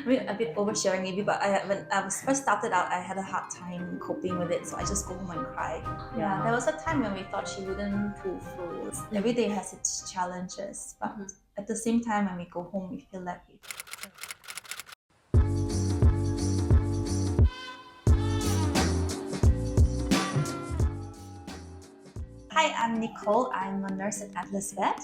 A bit oversharing maybe, but when I was first started out, I had a hard time coping with it, so I just go home and cry. Yeah, there was a time when we thought she wouldn't pull through. Every day has its challenges, but at the same time, when we go home, we feel like we. Hi, I'm Nicole. I'm a nurse at Atlas Vet.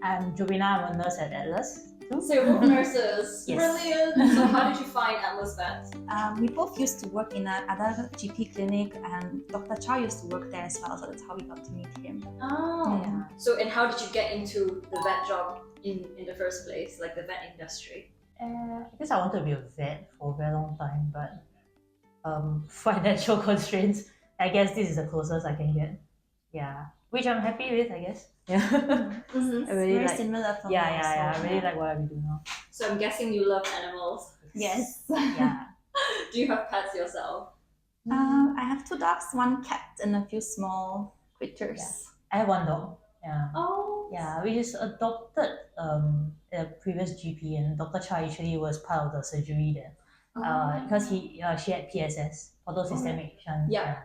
I'm Jovina, I'm a nurse at Atlas. So you're both nurses. Yes. Brilliant. So how did you find Atlas Vet? We both used to work in another GP clinic, and Dr. Chow used to work there as well, so that's how we got to meet him. Oh. Yeah. So and how did you get into the vet job in the first place, like the vet industry? I guess I wanted to be a vet for a very long time, but financial constraints, I guess this is the closest I can get. Yeah, which I'm happy with, I guess. Yeah. Mm-hmm. I really Very like. similar for Yeah, me yeah, yeah. also. I really like what I'm doing now. So I'm guessing you love animals. Yes. Yeah. Do you have pets yourself? I have 2 dogs, 1 cat, and a few small critters. I have 1 dog. Yeah. Oh. Yeah, we just adopted a previous GP, and Dr. Chow actually was part of the surgery there. Because she had PSS, autosystemic shunt. Yeah.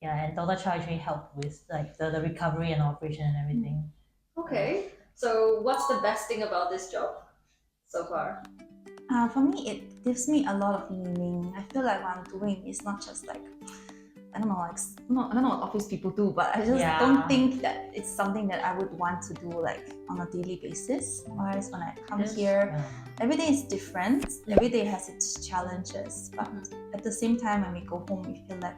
Yeah, and Dr. Chow actually helped with like the recovery and operation and everything. Okay. So what's the best thing about this job so far? For me, it gives me a lot of meaning. I feel like what I'm doing is not just like, I don't know, like, no, I don't know what office people do, but I just don't think that it's something that I would want to do like on a daily basis. Whereas when I come here, every day is different. Every day has its challenges, but at the same time, when we go home, we feel like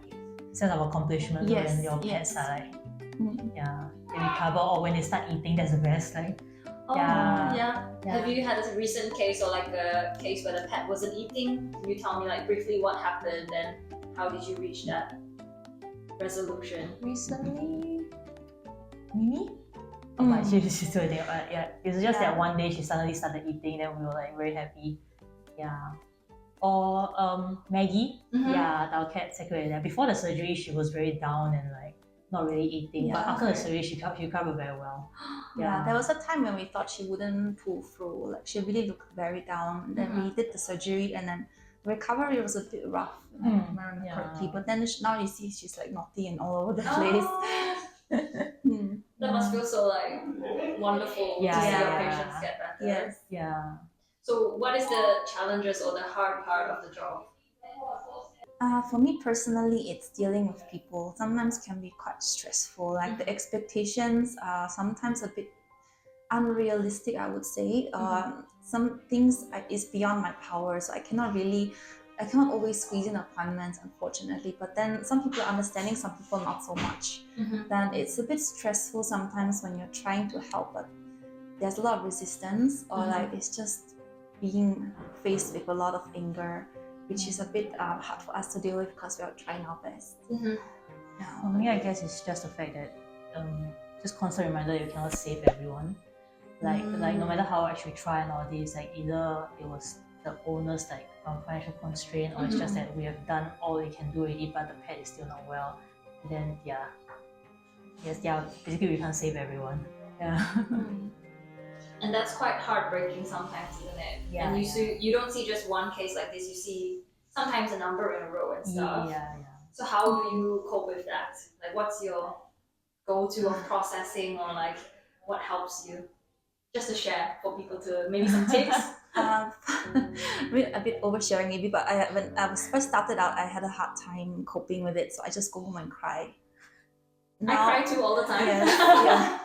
sense of accomplishment Yes, when your pets yes. are like, they recover, or when they start eating, that's the best. Like, Oh, Yeah. yeah. Have you had a recent case or like a case where the pet wasn't eating? Can you tell me like briefly what happened and how did you reach that resolution? recently, Mimi? But she's still there. Yeah, it's just that one day she suddenly started eating, then we were like very happy. Yeah. Or Maggie, yeah, our cat secretary. Before the surgery, she was very down and like not really eating. But after the surgery, she recovered very well. Yeah, there was a time when we thought she wouldn't pull through. Like she really looked very down. Then we did the surgery, and then the recovery was a bit rough, if I remember correctly. But then now you see she's like naughty and all over the place. That must feel so like wonderful to see your patients get better. Yes. Yeah. So what is the challenges or the hard part of the job? For me personally, it's dealing with people. Sometimes can be quite stressful. Like the expectations are sometimes a bit unrealistic, I would say. Some things is beyond my power, so I cannot always squeeze in appointments, unfortunately. But then some people are understanding, some people not so much. Then it's a bit stressful sometimes when you're trying to help, but there's a lot of resistance, or like it's just being faced with a lot of anger, which is a bit hard for us to deal with because we are trying our best. For me, I guess it's just the fact that just constant reminder you cannot save everyone. Like no matter how much we try and all this, like either it was the owner's like financial constraint, or it's just that we have done all we can do already, but the pet is still not well. And then basically we can't save everyone. And that's quite heartbreaking sometimes, isn't it? Yeah. And you don't see just one case like this, you see sometimes a number in a row and stuff. Yeah. So how do you cope with that? Like what's your go-to of processing, or like what helps you? Just to share for people to maybe some tips. A bit oversharing maybe, but when I was first started out, I had a hard time coping with it, so I just go home and cry. I cry too all the time. Yeah.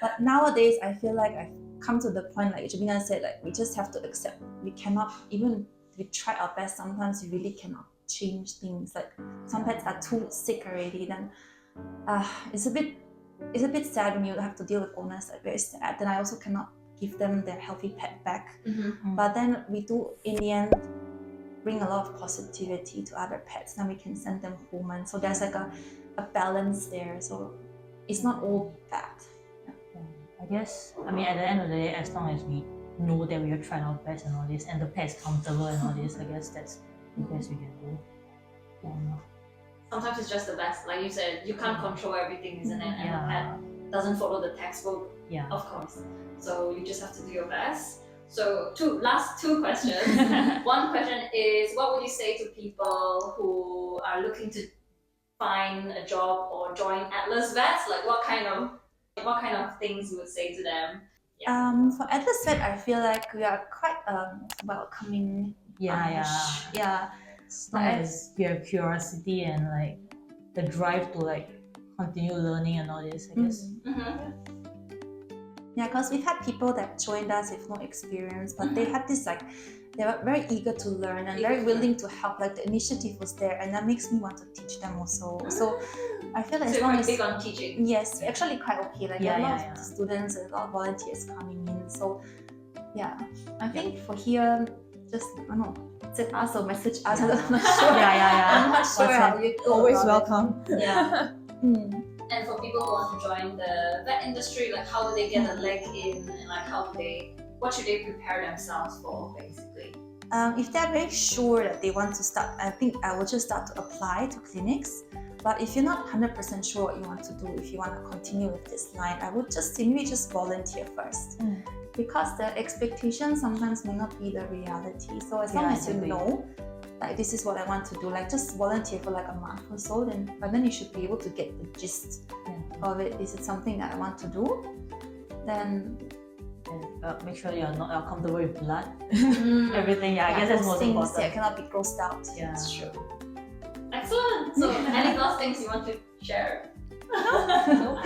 But nowadays, I feel like I've come to the point, like Jovina said, like we just have to accept. We cannot, even if we try our best, sometimes we really cannot change things. Like some pets are too sick already, then it's a bit sad when you have to deal with owners. Like very sad. Then I also cannot give them their healthy pet back. But then we do, in the end, bring a lot of positivity to other pets. Then we can send them home, and so there's like a balance there. So it's not all bad. I guess, I mean, at the end of the day, as long as we know that we are trying our best and all this, and the pet is comfortable and all this, I guess that's the best we can do. Sometimes it's just the best. Like you said, you can't control everything, isn't it? And the pet doesn't follow the textbook, of course. So you just have to do your best. So last two questions. One question is, what would you say to people who are looking to find a job or join Atlas Vets? Like what kind of things you would say to them? For Atlas Vet, I feel like we are quite welcoming. Yeah. Yeah. As long as you have curiosity and like the drive to like continue learning and all this, I guess. Mm-hmm. Yeah, because we've had people that joined us with no experience, but they had this like, they were very eager to learn and very willing to help. Like the initiative was there, and that makes me want to teach them also. So I feel like So as you're long quite as big on teaching. yes, we're actually quite okay. Like there are a lot Yeah. of students and a lot of volunteers coming in. So yeah, I think for here, just I don't know, send us or message us. I'm not sure. Yeah. I'm not sure how you go Always about it. welcome. Yeah. Mm. And for people who want to join the vet industry, like how do they get a leg in, and like what should they prepare themselves for, basically? If they're very sure that they want to start, I think I will just start to apply to clinics. But if you're not 100% sure what you want to do, if you want to continue with this line, I would just volunteer first. Because the expectation sometimes may not be the reality. So as long as you exactly. know, like this is what I want to do, like just volunteer for like a month or so, but then you should be able to get the gist of it. Is it something that I want to do? Then And make sure you're not comfortable with blood. Everything, I guess that's those most things, important. yeah, cannot be grossed out. Yeah. That's true. Excellent. So, any last things you want to share? No.